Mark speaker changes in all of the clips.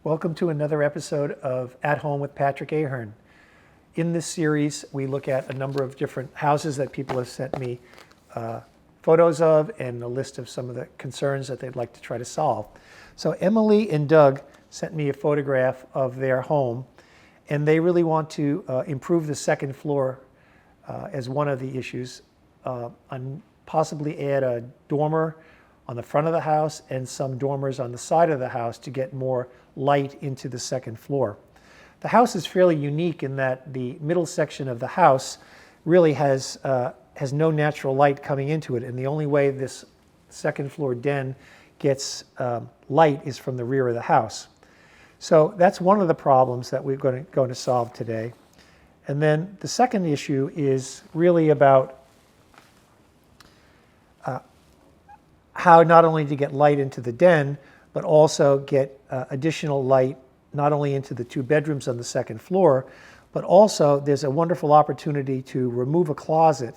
Speaker 1: Welcome to another episode of At Home with Patrick Ahearn. In this series, we look at a number of different houses that people have sent me photos of and a list of some of the concerns that they'd like to try to solve. So Emelie and Doug sent me a photograph of their home, and they really want to improve the second floor as one of the issues, and possibly add a dormer on the front of the house and some dormers on the side of the house to get more light into the second floor. The house is fairly unique in that the middle section of the house really has no natural light coming into it, and the only way this second floor den gets light is from the rear of the house. So that's one of the problems that we're going to solve today. And then the second issue is really about how not only to get light into the den, but also get additional light not only into the two bedrooms on the second floor, but also there's a wonderful opportunity to remove a closet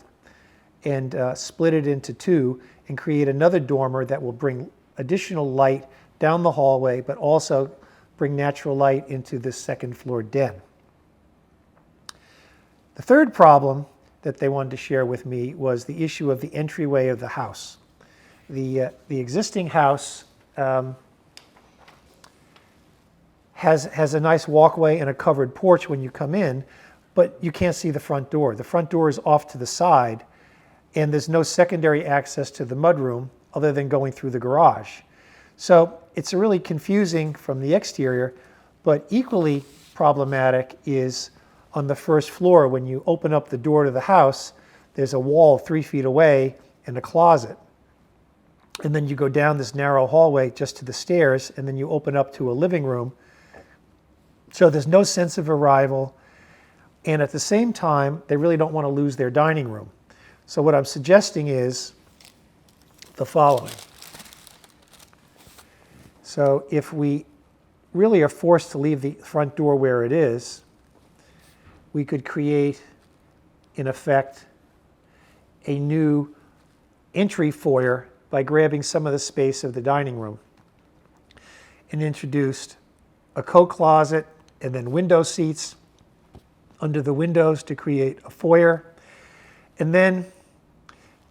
Speaker 1: and split it into two and create another dormer that will bring additional light down the hallway, but also bring natural light into this second floor den. The third problem that they wanted to share with me was the issue of the entryway of the house. The existing house has a nice walkway and a covered porch when you come in, but you can't see the front door. The front door is off to the side, and there's no secondary access to the mudroom other than going through the garage. So it's really confusing from the exterior, but equally problematic is on the first floor. When you open up the door to the house, there's a wall 3 feet away and a closet. And then you go down this narrow hallway just to the stairs, and then you open up to a living room. So there's no sense of arrival, and at the same time, they really don't want to lose their dining room. So what I'm suggesting is the following. So if we really are forced to leave the front door where it is, we could create, in effect, a new entry foyer by grabbing some of the space of the dining room and introduced a coat closet and then window seats under the windows to create a foyer, and then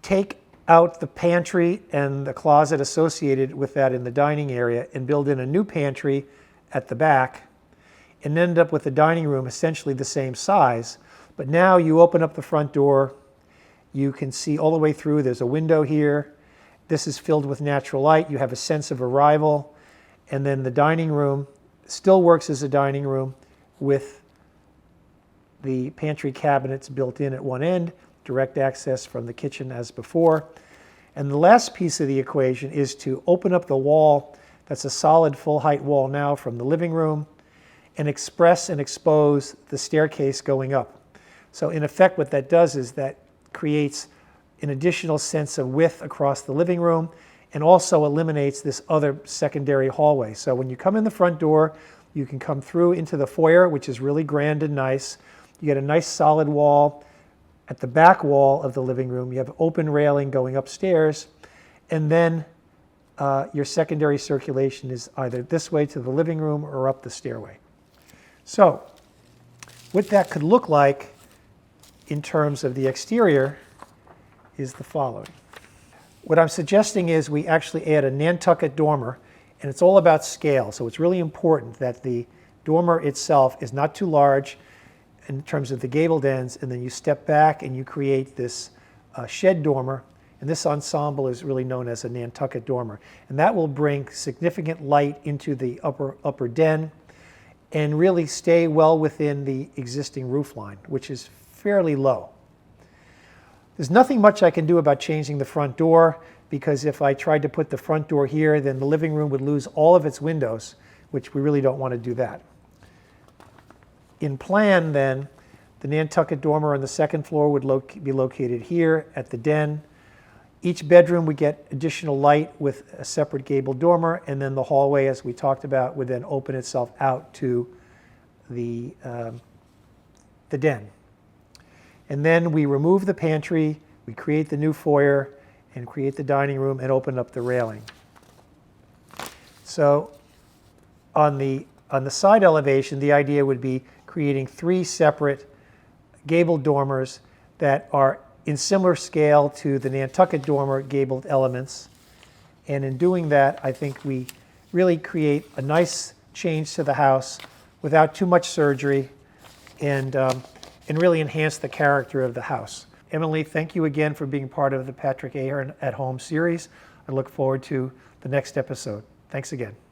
Speaker 1: take out the pantry and the closet associated with that in the dining area and build in a new pantry at the back and end up with the dining room essentially the same size. But now you open up the front door, you can see all the way through. There's a window here. This is filled with natural light. You have a sense of arrival. And then the dining room still works as a dining room with the pantry cabinets built in at one end, direct access from the kitchen as before. And the last piece of the equation is to open up the wall that's a solid full height wall now from the living room and express and expose the staircase going up. So in effect, what that does is that creates an additional sense of width across the living room and also eliminates this other secondary hallway. So when you come in the front door, you can come through into the foyer, which is really grand and nice. You get a nice solid wall. At the back wall of the living room, you have open railing going upstairs, and then your secondary circulation is either this way to the living room or up the stairway. So what that could look like in terms of the exterior is the following. What I'm suggesting is we actually add a Nantucket dormer, and it's all about scale. So it's really important that the dormer itself is not too large in terms of the gabled ends, and then you step back and you create this shed dormer, and this ensemble is really known as a Nantucket dormer. And that will bring significant light into the upper den and really stay well within the existing roof line, which is fairly low. There's nothing much I can do about changing the front door, because if I tried to put the front door here, then the living room would lose all of its windows, which we really don't want to do that. In plan, then, the Nantucket dormer on the second floor would be located here at the den. Each bedroom would get additional light with a separate gable dormer, and then the hallway, as we talked about, would then open itself out to the den. And then we remove the pantry, we create the new foyer, and create the dining room and open up the railing. So on the On the side elevation, the idea would be creating 3 separate gabled dormers that are in similar scale to the Nantucket dormer gabled elements. And in doing that, I think we really create a nice change to the house without too much surgery, and really enhance the character of the house. Emelie, thank you again for being part of the Patrick Ahearn at Home series. I look forward to the next episode. Thanks again.